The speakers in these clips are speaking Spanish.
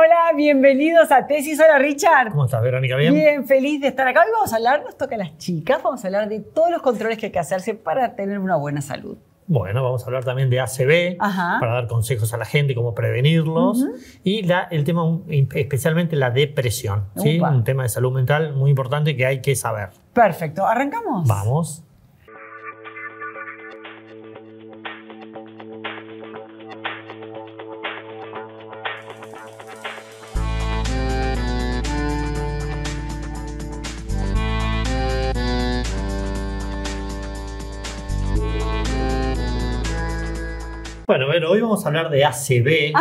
Hola, bienvenidos a Tesis. Hola, Richard. ¿Cómo estás, Verónica? ¿Bien? Bien, feliz de estar acá. Hoy vamos a hablar, nos toca a las chicas, vamos a hablar de todos los controles que hay que hacerse para tener una buena salud. Bueno, vamos a hablar también de ACV, para dar consejos a la gente, cómo prevenirlos. Y el tema, especialmente la depresión, ¿sí? Un tema de salud mental muy importante que hay que saber. Perfecto, ¿arrancamos? Vamos. Bueno, hoy vamos a hablar de ACV,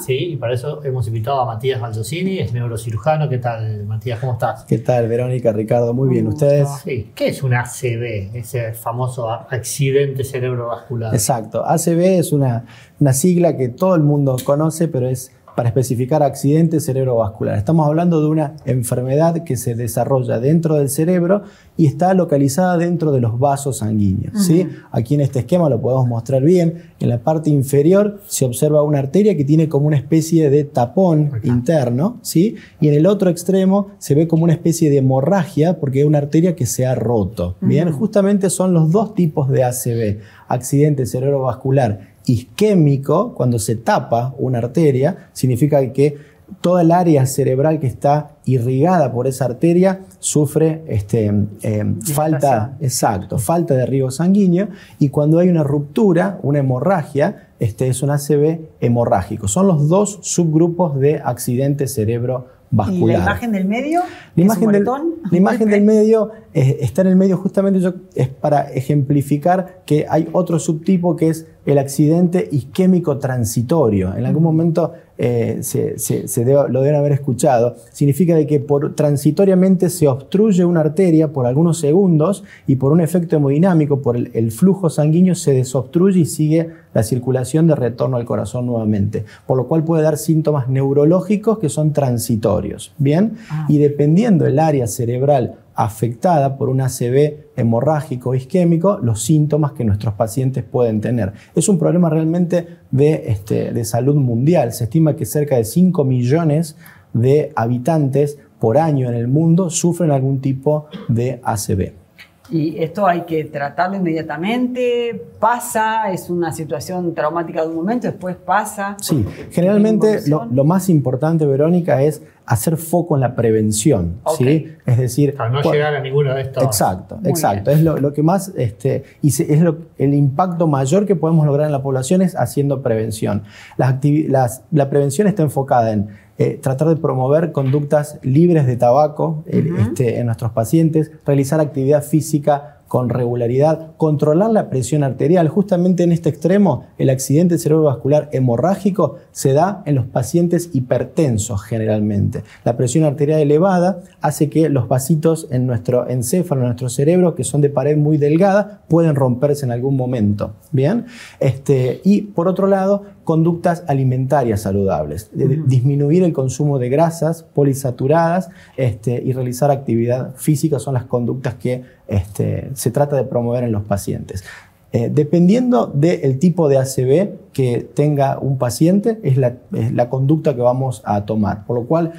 ¿sí? Y para eso hemos invitado a Matías Valdosini, es neurocirujano. ¿Qué tal, Matías? ¿Cómo estás? ¿Qué tal, Verónica, Ricardo? Muy bien, ¿ustedes? Sí. ¿Qué es un ACV, ese famoso accidente cerebrovascular? Exacto, ACV es una sigla que todo el mundo conoce, pero es para especificar accidente cerebrovascular. Estamos hablando de una enfermedad que se desarrolla dentro del cerebro y está localizada dentro de los vasos sanguíneos, ¿sí? Aquí en este esquema lo podemos mostrar bien. En la parte inferior se observa una arteria que tiene como una especie de tapón interno, ¿sí? Y en el otro extremo se ve como una especie de hemorragia porque es una arteria que se ha roto. Bien, justamente son los dos tipos de ACV. Accidente cerebrovascular isquémico, cuando se tapa una arteria, significa que toda el área cerebral que está irrigada por esa arteria sufre falta de riego sanguíneo, y cuando hay una ruptura, una hemorragia, es un ACV hemorrágico. Son los dos subgrupos de accidente cerebrovascular. ¿Y la imagen del medio? La imagen del medio está en el medio justamente es para ejemplificar que hay otro subtipo que es el accidente isquémico transitorio. En algún momento lo deben haber escuchado. Significa de que transitoriamente se obstruye una arteria por algunos segundos y por un efecto hemodinámico, por el flujo sanguíneo, se desobstruye y sigue la circulación de retorno al corazón nuevamente. Por lo cual puede dar síntomas neurológicos que son transitorios. ¿Bien? Y dependiendo del área cerebral afectada por un ACV hemorrágico isquémico, los síntomas que nuestros pacientes pueden tener. Es un problema realmente de salud mundial. Se estima que cerca de 5 millones de habitantes por año en el mundo sufren algún tipo de ACV. ¿Y esto hay que tratarlo inmediatamente? ¿Pasa? ¿Es una situación traumática de un momento? ¿Después pasa? Sí, generalmente lo más importante, Verónica, es hacer foco en la prevención. ¿Sí? Es decir, para no llegar a ninguno de estos. Exacto. Es lo que más, el impacto mayor que podemos lograr en la población es haciendo prevención. La prevención está enfocada en tratar de promover conductas libres de tabaco en nuestros pacientes, realizar actividad física con regularidad, controlar la presión arterial. Justamente en este extremo, el accidente cerebrovascular hemorrágico se da en los pacientes hipertensos generalmente. La presión arterial elevada hace que los vasitos en nuestro encéfalo, en nuestro cerebro, que son de pared muy delgada, pueden romperse en algún momento. ¿Bien? Y por otro lado, conductas alimentarias saludables, disminuir el consumo de grasas polisaturadas y realizar actividad física son las conductas que se trata de promover en los pacientes. Dependiendo del tipo de ACV que tenga un paciente, es la conducta que vamos a tomar. Por lo cual,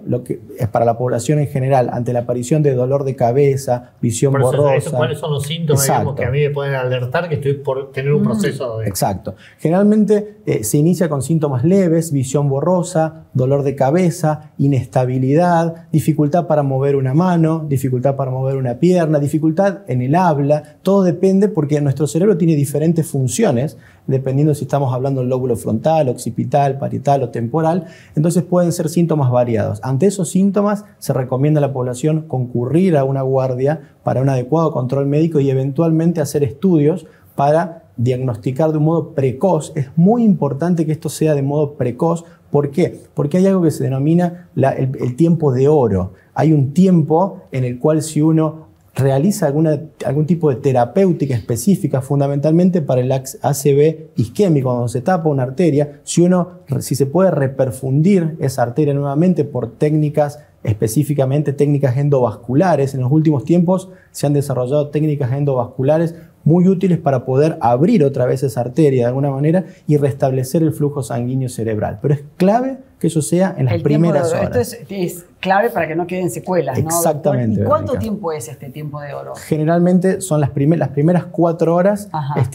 lo que es para la población en general, ante la aparición de dolor de cabeza, visión borrosa... ¿Cuáles son los síntomas, digamos, que a mí me pueden alertar que estoy por tener un proceso de... Exacto. Generalmente se inicia con síntomas leves, visión borrosa, dolor de cabeza, inestabilidad, dificultad para mover una mano, dificultad para mover una pierna, dificultad en el habla. Todo depende porque nuestro cerebro tiene diferentes funciones, dependiendo si estamos hablando del lóbulo frontal, occipital, parietal o temporal. Entonces pueden ser síntomas variados. Ante esos síntomas se recomienda a la población concurrir a una guardia para un adecuado control médico y eventualmente hacer estudios para diagnosticar de un modo precoz. Es muy importante que esto sea de modo precoz. ¿Por qué? Porque hay algo que se denomina el tiempo de oro. Hay un tiempo en el cual, si uno realiza algún tipo de terapéutica específica, fundamentalmente para el ACV isquémico, cuando se tapa una arteria, si se puede reperfundir esa arteria nuevamente por técnicas específicamente técnicas endovasculares. En los últimos tiempos se han desarrollado técnicas endovasculares muy útiles para poder abrir otra vez esa arteria de alguna manera y restablecer el flujo sanguíneo cerebral. Pero es clave que eso sea en las primeras horas. Esto es clave para que no queden secuelas, ¿no? Exactamente. ¿Y cuánto tiempo es este tiempo de oro? Generalmente son las primeras 4 horas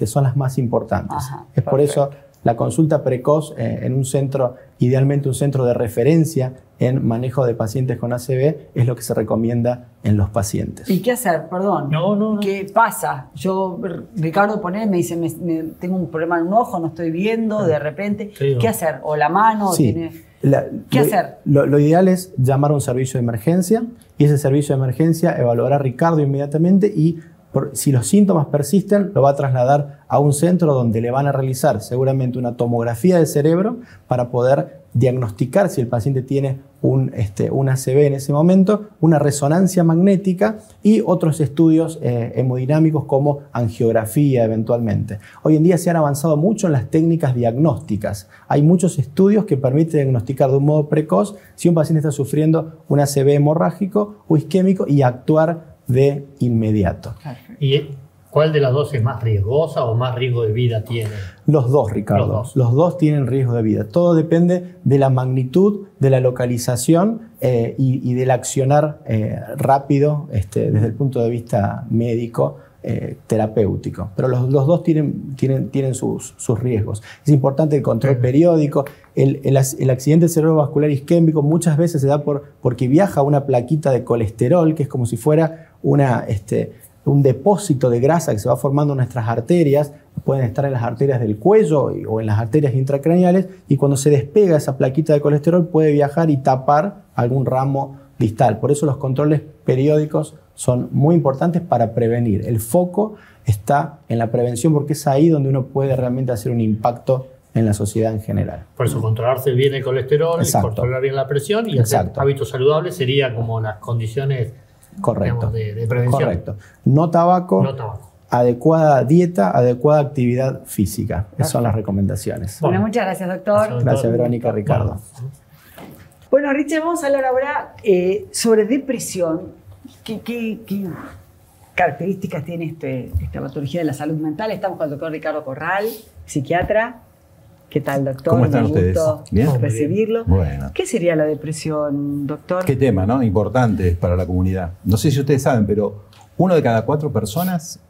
son las más importantes. Es por eso la consulta precoz en un centro, idealmente un centro de referencia en manejo de pacientes con ACV, es lo que se recomienda en los pacientes. ¿Y qué hacer? Perdón. No. ¿Qué pasa? Ricardo me dice, tengo un problema en un ojo, no estoy viendo, de repente. Sí, ¿qué hacer? ¿O la mano? Sí. ¿Qué hacer? Lo ideal es llamar a un servicio de emergencia y ese servicio de emergencia evaluará a Ricardo inmediatamente y si los síntomas persisten, lo va a trasladar a un centro donde le van a realizar seguramente una tomografía del cerebro para poder diagnosticar si el paciente tiene un ACV en ese momento, una resonancia magnética y otros estudios hemodinámicos como angiografía eventualmente. Hoy en día se han avanzado mucho en las técnicas diagnósticas. Hay muchos estudios que permiten diagnosticar de un modo precoz si un paciente está sufriendo un ACV hemorrágico o isquémico y actuar de inmediato. ¿Y cuál de las dos es más riesgosa o más riesgo de vida tiene? Los dos, Ricardo. Los dos tienen riesgo de vida. Todo depende de la magnitud, de la localización y del accionar rápido desde el punto de vista médico, terapéutico. Pero los dos tienen sus riesgos. Es importante el control periódico. El accidente cerebrovascular isquémico muchas veces se da porque viaja una plaquita de colesterol, que es como si fuera un depósito de grasa que se va formando en nuestras arterias. Pueden estar en las arterias del cuello o en las arterias intracraneales, y cuando se despega esa plaquita de colesterol puede viajar y tapar algún ramo distal. Por eso los controles periódicos son muy importantes para prevenir. El foco está en la prevención porque es ahí donde uno puede realmente hacer un impacto en la sociedad en general. Por eso controlarse bien el colesterol, controlar bien la presión y hacer hábitos saludables sería como las condiciones, correcto, digamos, de prevención. Correcto. No tabaco. Adecuada dieta, adecuada actividad física. Esas son las recomendaciones. Bueno, muchas gracias, doctor. Gracias, Verónica, Ricardo. Bueno, Richard, vamos a hablar ahora sobre depresión. ¿Qué características tiene esta patología de la salud mental? Estamos con el doctor Ricardo Corral, psiquiatra. ¿Qué tal, doctor? ¿Cómo están ustedes? ¿Bien? Recibirlo. Bueno. ¿Qué sería la depresión, doctor? Qué tema, ¿no? Importante para la comunidad. No sé si ustedes saben, pero 1 de cada 4 personas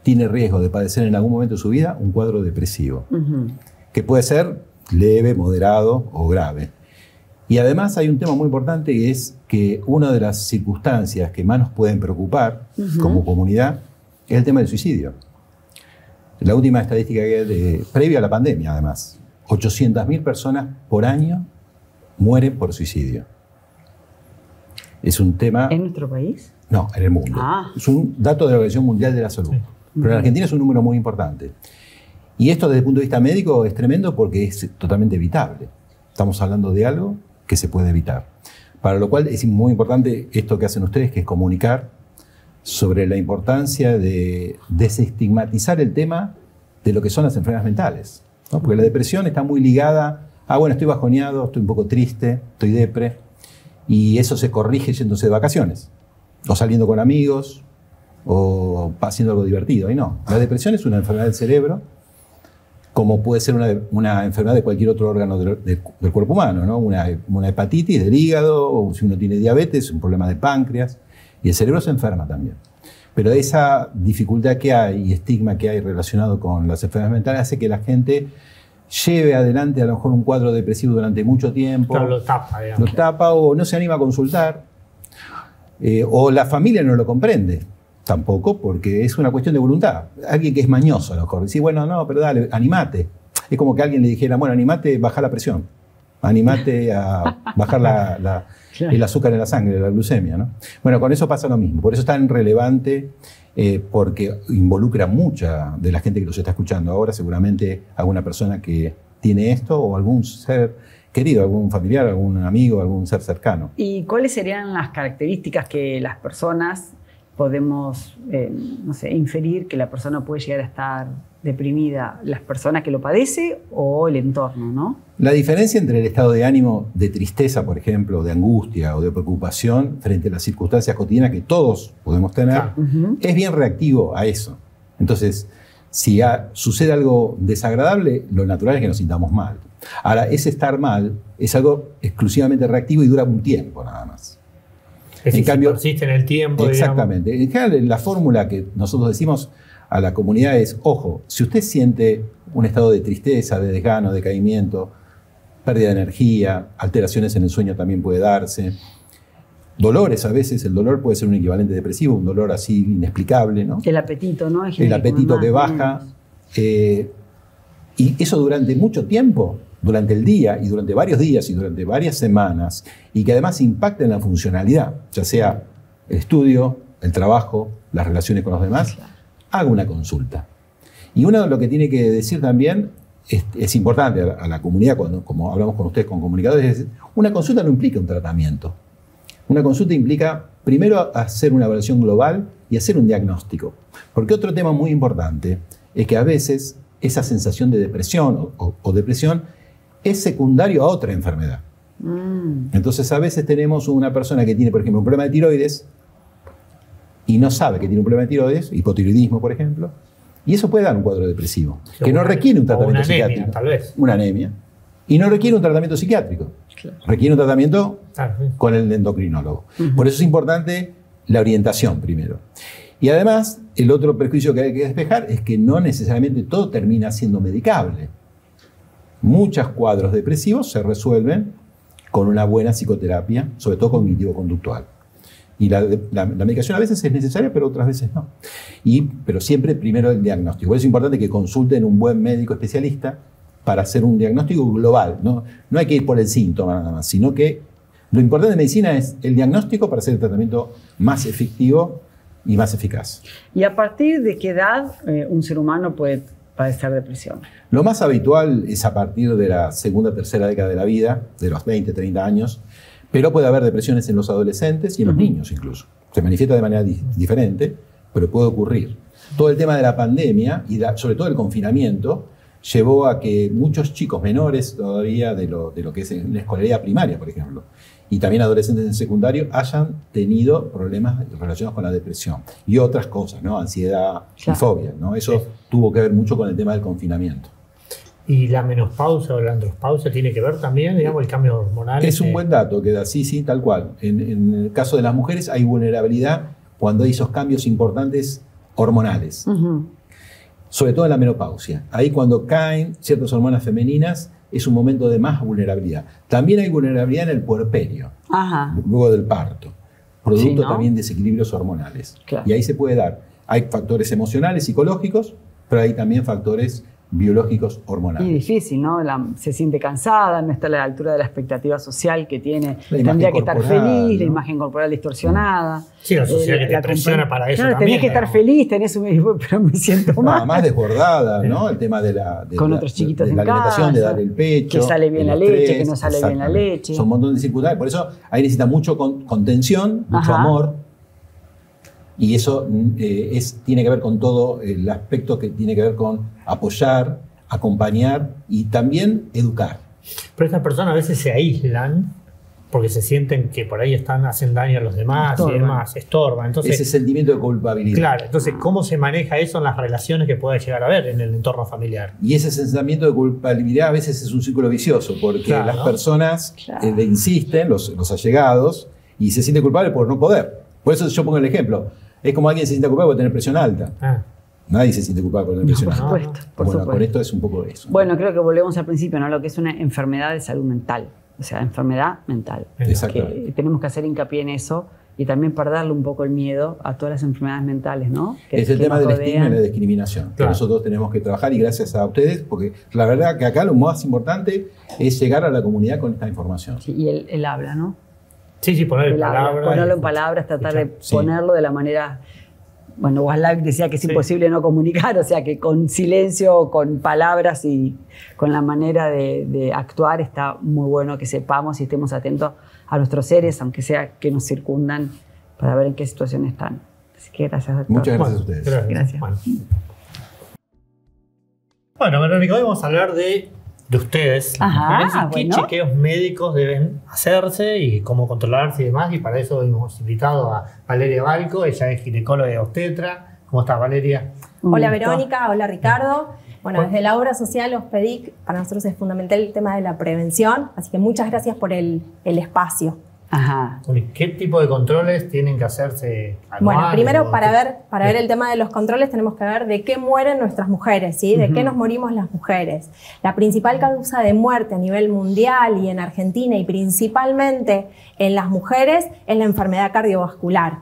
tiene riesgo de padecer en algún momento de su vida un cuadro depresivo, que puede ser leve, moderado o grave. Y además hay un tema muy importante, que es que una de las circunstancias que más nos pueden preocupar como comunidad es el tema del suicidio. La última estadística que hay previa a la pandemia, además, 800.000 personas por año mueren por suicidio. Es un tema... ¿En nuestro país? No, en el mundo. Es un dato de la Organización Mundial de la Salud. Pero en Argentina es un número muy importante. Y esto desde el punto de vista médico es tremendo porque es totalmente evitable. Estamos hablando de algo que se puede evitar. Para lo cual es muy importante esto que hacen ustedes, que es comunicar sobre la importancia de desestigmatizar el tema de lo que son las enfermedades mentales, ¿no? Porque la depresión está muy ligada a, bueno, estoy bajoneado, estoy un poco triste, estoy depre, y eso se corrige yéndose de vacaciones, o saliendo con amigos, o haciendo algo divertido. Y no, la depresión es una enfermedad del cerebro, como puede ser una enfermedad de cualquier otro órgano del cuerpo humano, ¿no? Una hepatitis del hígado, o si uno tiene diabetes, un problema de páncreas, y el cerebro se enferma también. Pero esa dificultad que hay y estigma que hay relacionado con las enfermedades mentales hace que la gente lleve adelante a lo mejor un cuadro depresivo durante mucho tiempo. Claro, lo tapa, digamos. Lo tapa o no se anima a consultar, o la familia no lo comprende tampoco, porque es una cuestión de voluntad. Alguien que es mañoso a lo mejor dice, bueno, no, pero dale, animate. Es como que alguien le dijera, bueno, animate, baja la presión, animate a bajar el azúcar en la sangre, la glucemia, ¿no? Bueno, con eso pasa lo mismo. Por eso es tan relevante, porque involucra mucha de la gente que los está escuchando ahora, seguramente alguna persona que tiene esto o algún ser querido, algún familiar, algún amigo, algún ser cercano. ¿Y cuáles serían las características que las personas podemos, no sé, inferir que la persona puede llegar a estar deprimida? ¿Las personas que lo padecen o el entorno, no? La diferencia entre el estado de ánimo de tristeza, por ejemplo, de angustia o de preocupación frente a las circunstancias cotidianas que todos podemos tener, es bien reactivo a eso. Entonces, si sucede algo desagradable, lo natural es que nos sintamos mal. Ahora, ese estar mal es algo exclusivamente reactivo y dura un tiempo nada más. En cambio, persiste en el tiempo. Exactamente. Digamos. En general, la fórmula que nosotros decimos a la comunidad es, ojo, si usted siente un estado de tristeza, de desgano, de decaimiento, pérdida de energía, alteraciones en el sueño también puede darse, dolores a veces, el dolor puede ser un equivalente depresivo, un dolor así inexplicable, ¿no? El apetito, ¿no? El apetito que baja. Y eso durante mucho tiempo, durante el día y durante varios días y durante varias semanas, y que además impacta en la funcionalidad, ya sea el estudio, el trabajo, las relaciones con los demás, haga una consulta. Y uno lo que tiene que decir también es importante a la comunidad, como hablamos con ustedes, con comunicadores, es una consulta no implica un tratamiento. Una consulta implica primero hacer una evaluación global y hacer un diagnóstico. Porque otro tema muy importante es que a veces esa sensación de depresión o depresión es secundario a otra enfermedad. Entonces a veces tenemos una persona que tiene, por ejemplo, un problema de tiroides y no sabe que tiene un problema de tiroides, hipotiroidismo, por ejemplo, y eso puede dar un cuadro depresivo, que no requiere un tratamiento psiquiátrico. Tal vez. Una anemia. Y no requiere un tratamiento psiquiátrico. Claro. Requiere un tratamiento con el endocrinólogo. Por eso es importante la orientación primero. Y además, el otro perjuicio que hay que despejar es que no necesariamente todo termina siendo medicable. Muchos cuadros depresivos se resuelven con una buena psicoterapia, sobre todo cognitivo-conductual. Y la medicación a veces es necesaria, pero otras veces no. Pero siempre primero el diagnóstico. Por eso es importante que consulten un buen médico especialista para hacer un diagnóstico global. No hay que ir por el síntoma nada más, sino que lo importante de medicina es el diagnóstico para hacer el tratamiento más efectivo y más eficaz. ¿Y a partir de qué edad un ser humano puede padecer depresión? Lo más habitual es a partir de la segunda, tercera década de la vida, de los 20, 30 años, pero puede haber depresiones en los adolescentes y en los niños incluso. Se manifiesta de manera diferente, pero puede ocurrir. Todo el tema de la pandemia y sobre todo el confinamiento llevó a que muchos chicos menores todavía de lo que es en la escolaridad primaria, por ejemplo, y también adolescentes en secundario, hayan tenido problemas relacionados con la depresión y otras cosas, ¿no? Ansiedad y fobia, ¿no? Eso tuvo que ver mucho con el tema del confinamiento. ¿Y la menopausia o la andropausia tiene que ver también, digamos, el cambio hormonal? Es un buen dato que da, sí, tal cual. En el caso de las mujeres hay vulnerabilidad cuando hay esos cambios importantes hormonales. Sobre todo en la menopausia. Ahí cuando caen ciertas hormonas femeninas es un momento de más vulnerabilidad. También hay vulnerabilidad en el puerperio, luego del parto, producto también de desequilibrios hormonales. Claro. Y ahí se puede dar. Hay factores emocionales, psicológicos, pero hay también factores biológicos hormonales. Y difícil, ¿no? Se siente cansada, no está a la altura de la expectativa social que tiene. Tendría que estar feliz, ¿no? La imagen corporal distorsionada. Sí, la sociedad que te presiona para eso también. Tenés que estar feliz, tenés pero me siento mal. Más desbordada, ¿no? El tema de la chiquitos de la alimentación, de dar el pecho. Que sale bien la leche, que no sale bien la leche. Son un montón de circunstancias. Por eso ahí necesita mucho contención, mucho amor. Y eso tiene que ver con todo el aspecto que tiene que ver con apoyar, acompañar y también educar. Pero estas personas a veces se aíslan porque se sienten que por ahí hacen daño a los demás y demás, estorban. Entonces, ese sentimiento de culpabilidad. Claro, entonces, ¿cómo se maneja eso en las relaciones que puede llegar a haber en el entorno familiar? Y ese sentimiento de culpabilidad a veces es un círculo vicioso, porque las personas le insisten, los allegados, y se siente culpable por no poder. Por eso yo pongo el ejemplo. Es como alguien se siente culpable por tener presión alta. Nadie se siente culpable por tener presión alta. Por supuesto. Con esto es un poco eso. Bueno, creo que volvemos al principio, ¿no? Lo que es una enfermedad de salud mental. O sea, enfermedad mental. Exactamente. Tenemos que hacer hincapié en eso y también perderle un poco el miedo a todas las enfermedades mentales, ¿no? Es el tema del estigma y la discriminación. Que nosotros tenemos que trabajar y gracias a ustedes, porque la verdad que acá lo más importante es llegar a la comunidad con esta información. Sí, y el habla, ¿no? Sí, ponerlo en palabras, tratar de ponerlo de la manera... Bueno, Waslav decía que es imposible no comunicar, o sea que con silencio, con palabras y con la manera de actuar está muy bueno que sepamos y estemos atentos a nuestros seres, aunque sea que nos circundan, para ver en qué situación están. Así que gracias a todos. Muchas gracias a ustedes. Gracias. Bueno. Bueno, Verónica, hoy vamos a hablar de ustedes, las mujeres, y qué chequeos médicos deben hacerse y cómo controlarse y demás. Y para eso hemos invitado a Valeria Balco, ella es ginecóloga y obstetra. ¿Cómo estás, Valeria? Hola, Verónica. Hola, Ricardo. Bueno, desde la obra social OSPEDIC, para nosotros es fundamental el tema de la prevención, así que muchas gracias por el espacio. Ajá. ¿Qué tipo de controles tienen que hacerse anuales? Bueno, primero para ver el tema de los controles tenemos que ver de qué mueren nuestras mujeres, ¿sí? De qué nos morimos las mujeres. La principal causa de muerte a nivel mundial y en Argentina y principalmente en las mujeres es la enfermedad cardiovascular.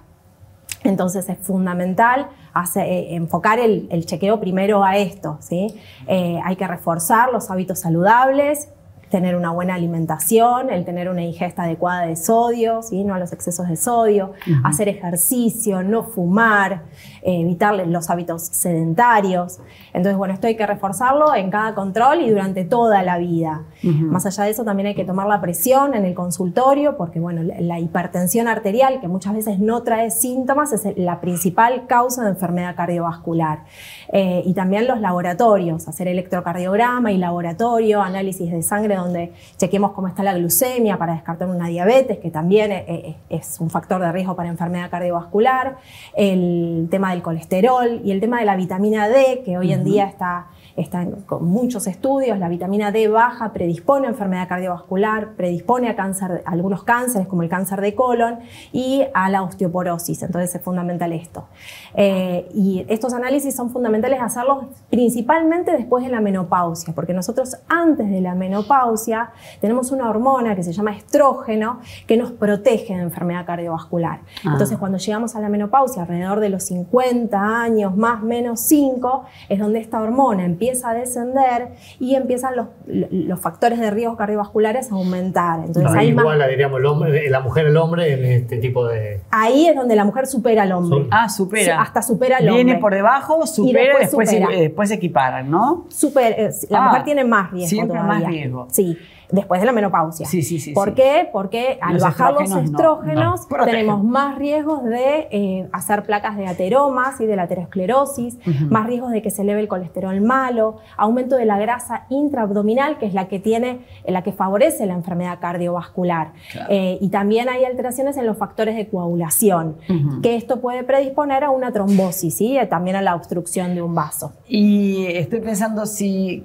Entonces es fundamental enfocar el chequeo primero a esto, ¿sí? Hay que reforzar los hábitos saludables, tener una buena alimentación, el tener una ingesta adecuada de sodio, ¿sí? No a los excesos de sodio, hacer ejercicio, no fumar, evitar los hábitos sedentarios. Entonces, bueno, esto hay que reforzarlo en cada control y durante toda la vida. Más allá de eso, también hay que tomar la presión en el consultorio, porque bueno, la hipertensión arterial, que muchas veces no trae síntomas, es la principal causa de enfermedad cardiovascular. Y también los laboratorios, hacer electrocardiograma y laboratorio, análisis de sangre donde chequemos cómo está la glucemia para descartar una diabetes, que también es un factor de riesgo para enfermedad cardiovascular, el tema del colesterol y el tema de la vitamina D, que hoy en día está con muchos estudios. La vitamina D baja predispone a enfermedad cardiovascular, predispone a algunos cánceres como el cáncer de colon y a la osteoporosis, entonces es fundamental esto. Y estos análisis son fundamentales hacerlos principalmente después de la menopausia, porque nosotros antes de la menopausia tenemos una hormona que se llama estrógeno que nos protege de enfermedad cardiovascular. Entonces cuando llegamos a la menopausia, alrededor de los 50 años, más o menos 5, es donde esta hormona empieza a descender y empiezan los factores de riesgo cardiovasculares a aumentar. Entonces, ahí igual la diríamos la mujer al hombre en este tipo de... Ahí es donde la mujer supera al hombre. Supera. Hasta supera al hombre. Viene por debajo, supera y después se equiparan, ¿no? La mujer tiene más riesgo siempre todavía. Más riesgo. Sí. Después de la menopausia. Sí. ¿Por qué? Porque al bajar los estrógenos tenemos más riesgos de hacer placas de ateromas y de la aterosclerosis, más riesgos de que se eleve el colesterol malo, aumento de la grasa intraabdominal, que es la que favorece la enfermedad cardiovascular. Claro. Y también hay alteraciones en los factores de coagulación, que esto puede predisponer a una trombosis, ¿sí? También a la obstrucción de un vaso. Y estoy pensando, si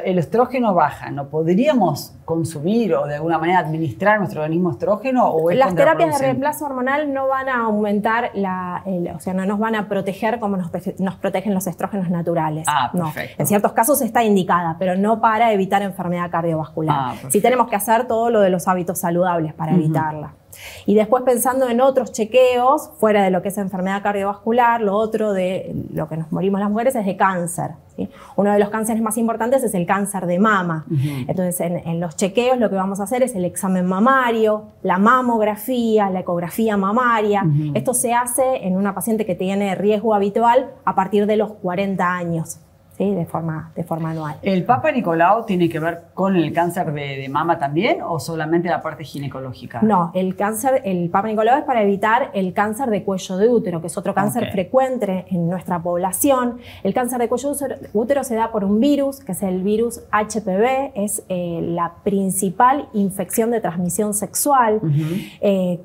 el estrógeno baja, ¿no podríamos consumir o de alguna manera administrar nuestro organismo estrógeno? ¿O las terapias de reemplazo hormonal no van a aumentar o sea, no nos van a proteger como nos protegen los estrógenos naturales. Perfecto. En ciertos casos está indicada, pero no para evitar enfermedad cardiovascular. Sí tenemos que hacer todo lo de los hábitos saludables para evitarla. Y después, pensando en otros chequeos, fuera de lo que es enfermedad cardiovascular, lo otro de lo que nos morimos las mujeres es de cáncer, ¿sí? Uno de los cánceres más importantes es el cáncer de mama. Entonces, en los chequeos lo que vamos a hacer es el examen mamario, la mamografía, la ecografía mamaria. Esto se hace en una paciente que tiene riesgo habitual a partir de los 40 años. ¿Sí? De forma anual. ¿El Papa Nicolau tiene que ver con el cáncer de mama también o solamente la parte ginecológica? No, el Papa Nicolau es para evitar el cáncer de cuello de útero, que es otro cáncer frecuente en nuestra población. El cáncer de cuello de útero se da por un virus, que es el virus HPV, es la principal infección de transmisión sexual.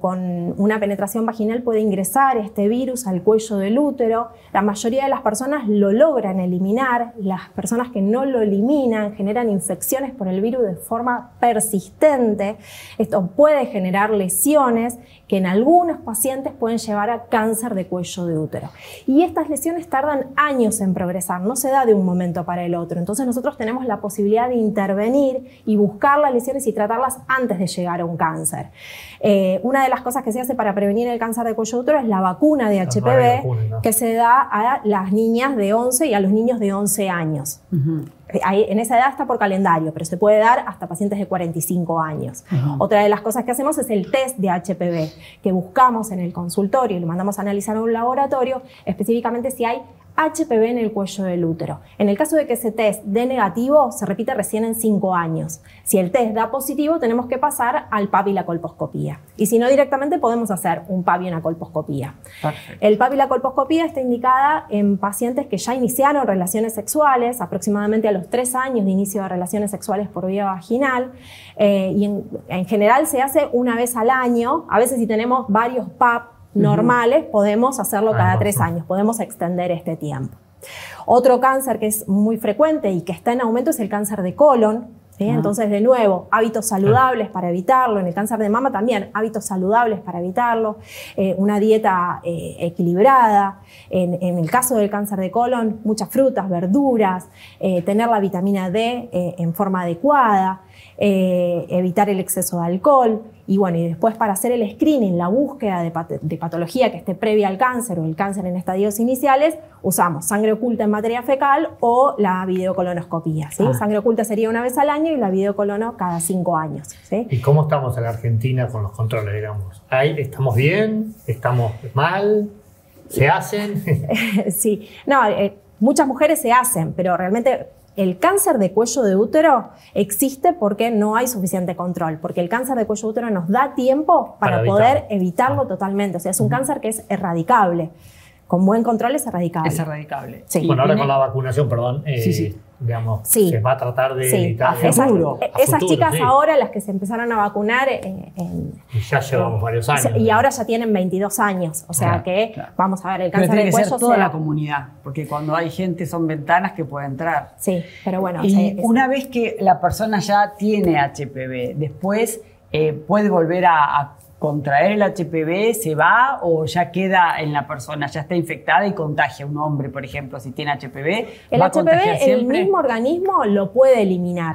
Con una penetración vaginal puede ingresar este virus al cuello del útero. La mayoría de las personas lo logran eliminar. Las personas que no lo eliminan generan infecciones por el virus de forma persistente. Esto puede generar lesiones que en algunos pacientes pueden llevar a cáncer de cuello de útero. Y estas lesiones tardan años en progresar, no se da de un momento para el otro. Entonces nosotros tenemos la posibilidad de intervenir y buscar las lesiones y tratarlas antes de llegar a un cáncer. Una de las cosas que se hace para prevenir el cáncer de cuello de útero es la vacuna de HPV, que se da a las niñas de 11 y a los niños de 11 años. En esa edad está por calendario, pero se puede dar hasta pacientes de 45 años. Otra de las cosas que hacemos es el test de HPV, que buscamos en el consultorio y lo mandamos a analizar a un laboratorio, específicamente si hay HPV en el cuello del útero. En el caso de que ese test dé negativo, se repite recién en 5 años. Si el test da positivo, tenemos que pasar al PAP y la colposcopía. Y si no, directamente podemos hacer un PAP y una colposcopía. Perfecto. El PAP y la colposcopía está indicada en pacientes que ya iniciaron relaciones sexuales, aproximadamente a los 3 años de inicio de relaciones sexuales por vía vaginal, y en general se hace una vez al año. A veces si tenemos varios PAP normales, podemos hacerlo cada 3 años, podemos extender este tiempo. Otro cáncer que es muy frecuente y que está en aumento es el cáncer de colon. ¿Sí? Entonces, de nuevo, hábitos saludables para evitarlo. En el cáncer de mama también, hábitos saludables para evitarlo. Una dieta equilibrada. En el caso del cáncer de colon, muchas frutas, verduras, tener la vitamina D en forma adecuada, evitar el exceso de alcohol. Y bueno, y después para hacer el screening, la búsqueda de patología que esté previa al cáncer o el cáncer en estadios iniciales, usamos sangre oculta en materia fecal o la videocolonoscopía. ¿Sí? Sangre oculta sería una vez al año y la videocolono cada 5 años. ¿Sí? ¿Y cómo estamos en la Argentina con los controles, digamos? ¿Estamos bien? ¿Estamos mal? ¿Se hacen? Sí, no, muchas mujeres se hacen, pero realmente el cáncer de cuello de útero existe porque no hay suficiente control, porque el cáncer de cuello de útero nos da tiempo para poder evitarlo totalmente. O sea, es un cáncer que es erradicable. Con buen control es erradicable. Es erradicable. Sí. Bueno, ahora con la vacunación, perdón, digamos, se va a tratar de evitar. Esas chicas ahora, las que se empezaron a vacunar y ya llevamos varios años. Y ahora ya tienen 22 años. O sea vamos a ver, el cáncer de cuello. Ser toda la comunidad, porque cuando hay gente son ventanas que puede entrar. Sí, pero bueno. Y una vez que la persona ya tiene HPV, después puede volver a contraer el HPV, se va o ya queda en la persona, ya está infectada y contagia. Un hombre, por ejemplo, si tiene HPV, el HPV, el mismo organismo lo puede eliminar.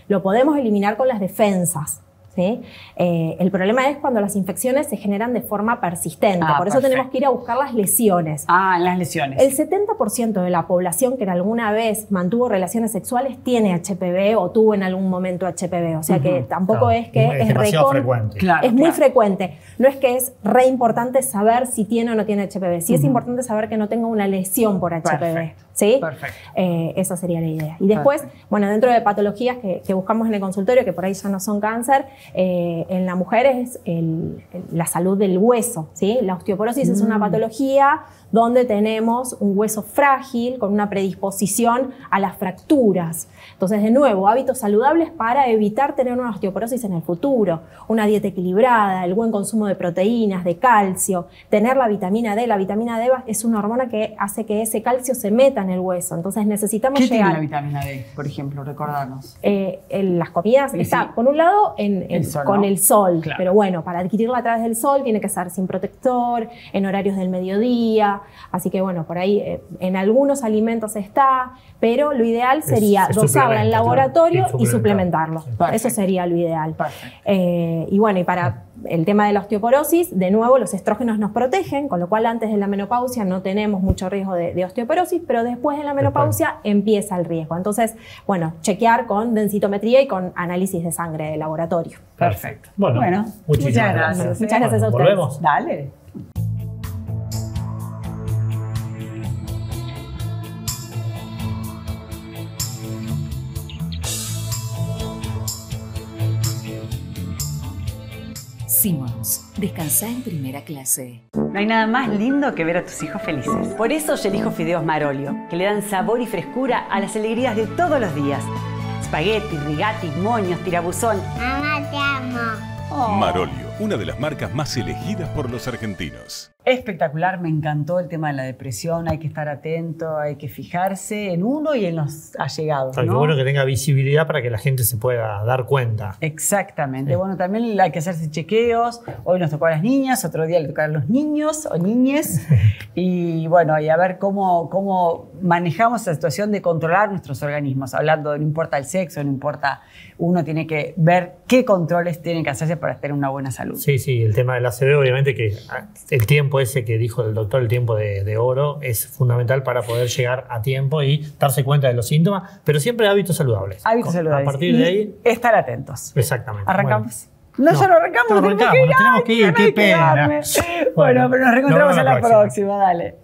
Lo podemos eliminar con las defensas. ¿Sí? El problema es cuando las infecciones se generan de forma persistente. Por eso tenemos que ir a buscar las lesiones. Las lesiones. El 70% de la población que alguna vez mantuvo relaciones sexuales tiene HPV o tuvo en algún momento HPV. O sea que tampoco es que es demasiado frecuente. Es muy frecuente. No es que es re importante saber si tiene o no tiene HPV. Sí es importante saber que no tenga una lesión por HPV. Perfecto. ¿Sí? Perfecto. Esa sería la idea. Y después, bueno, dentro de patologías que buscamos en el consultorio, que por ahí ya no son cáncer, en la mujer es la salud del hueso. ¿Sí? La osteoporosis es una patología donde tenemos un hueso frágil con una predisposición a las fracturas. Entonces, de nuevo, hábitos saludables para evitar tener una osteoporosis en el futuro. Una dieta equilibrada, el buen consumo de proteínas, de calcio, tener la vitamina D. La vitamina D es una hormona que hace que ese calcio se meta en el hueso. Entonces, necesitamos llegar... ¿Qué tiene la vitamina D, por ejemplo? Recordarnos. En las comidas está, por un lado, con el sol. Claro. Pero bueno, para adquirirla a través del sol tiene que ser sin protector, en horarios del mediodía. Así que bueno, por ahí en algunos alimentos está, pero lo ideal sería dosarla en laboratorio y suplementarlo. Sí. Eso sería lo ideal. Y bueno, y para el tema de la osteoporosis, de nuevo, los estrógenos nos protegen, con lo cual antes de la menopausia no tenemos mucho riesgo de osteoporosis, pero después de la menopausia empieza el riesgo. Entonces, bueno, chequear con densitometría y con análisis de sangre de laboratorio. Perfecto. Bueno, muchas gracias. Muchas gracias a ustedes. Volvemos. Dale. Simmons, descansá en primera clase. No hay nada más lindo que ver a tus hijos felices. Por eso yo elijo fideos Marolio, que le dan sabor y frescura a las alegrías de todos los días. Spaghetti, rigati, moños, tirabuzón. Mamá, te amo. Marolio, una de las marcas más elegidas por los argentinos. Espectacular, me encantó el tema de la depresión. Hay que estar atento, hay que fijarse en uno y en los allegados. Qué bueno que tenga visibilidad para que la gente se pueda dar cuenta. Exactamente. Sí. Bueno, también hay que hacerse chequeos. Hoy nos tocó a las niñas, otro día le tocará a los niños o niñes. Y bueno, y a ver cómo manejamos la situación de controlar nuestros organismos. Hablando, no importa el sexo, no importa, uno tiene que ver qué controles tienen que hacerse para tener una buena salud. Sí, el tema del ACV, obviamente que el tiempo ese que dijo el doctor, el tiempo de oro, es fundamental para poder llegar a tiempo y darse cuenta de los síntomas, pero siempre hábitos saludables. Hábitos saludables. A partir de ahí... estar atentos. Exactamente. ¿Arrancamos? Bueno. Ya lo arrancamos. Nos tenemos que ir, qué pena. Bueno, pero nos reencontramos en la próxima, dale.